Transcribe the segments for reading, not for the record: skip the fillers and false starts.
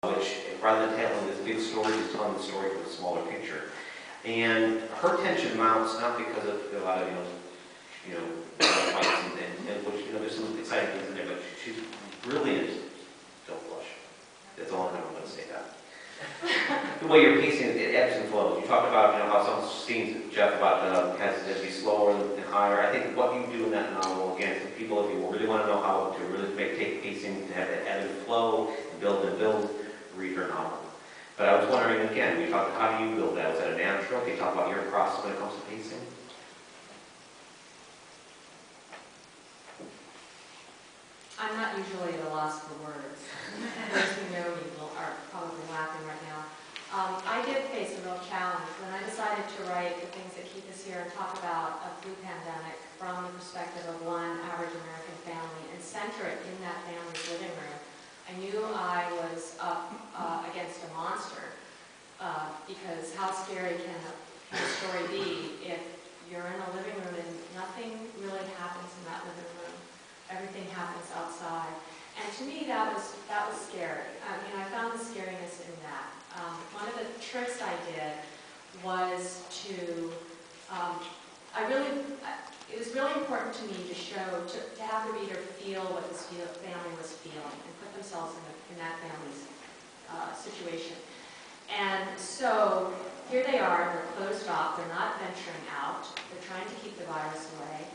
which rather than telling this big story, is telling the story from a smaller picture. And her tension mounts not because of a lot of fights and which there's some exciting things in there, but she's brilliant. Don't blush. That's all I'm going to say that. The way you're pacing it ebbs and flows. You talked about how some scenes, Jeff, about has to be slower and higher. I think what you do in that novel, again, for people, if you really want to know how to really take pacing, to have that ebb and flow, and build, read her novel. But I was wondering, again, we talked how do you build that? Was that a natural? Can you talk about your process when it comes to pacing? I'm not usually at a loss for words. Those who know me are probably laughing right now. I did face a real challenge when I decided to write The Things That Keep Us Here and talk about a flu pandemic from the perspective of one average American family and center it in that family's living room. I knew I was up against a monster because how scary can a story be if you're in a living room and nothing really happens in that living room. Everything happens outside. And to me, that was scary. I found the scariness in that. One of the tricks I did was it was really important to me to have the reader feel what this family was feeling and put themselves in that family's situation. And so here they are, they're closed off, they're not venturing out, they're trying to keep the virus away.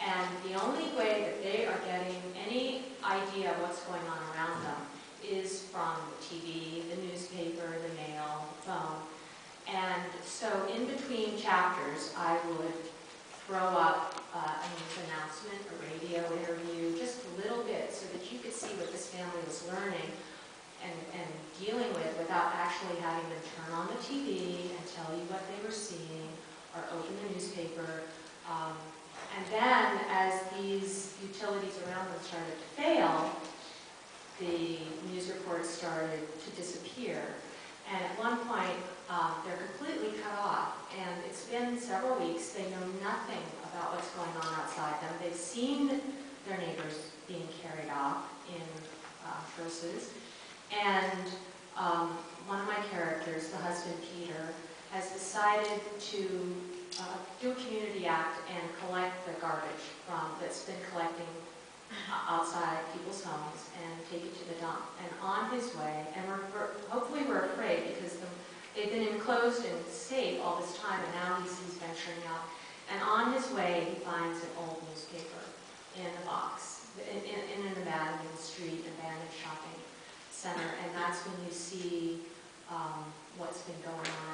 And the only way that they are getting any idea of what's going on around them is from the TV, the newspaper, the mail, the phone. And so in between chapters, I would throw up a news announcement, a radio interview, just a little bit so that you could see what this family was learning and dealing with without actually having them turn on the TV and tell you what they were seeing or open the newspaper. And then, as these utilities around them started to fail, the news reports started to disappear. And at one point, they're completely cut off. And it's been several weeks. They know nothing about what's going on outside them. They've seen their neighbors being carried off in hearses. And one of my characters, the husband Peter, has decided to do a community act and collect the garbage that's been collecting outside people's homes and take it to the dump. And on his way, and hopefully we're afraid because they've been enclosed and safe all this time, and now he's venturing out. And on his way, he finds an old newspaper in a box, in an abandoned street, abandoned shopping center, and that's when you see what's been going on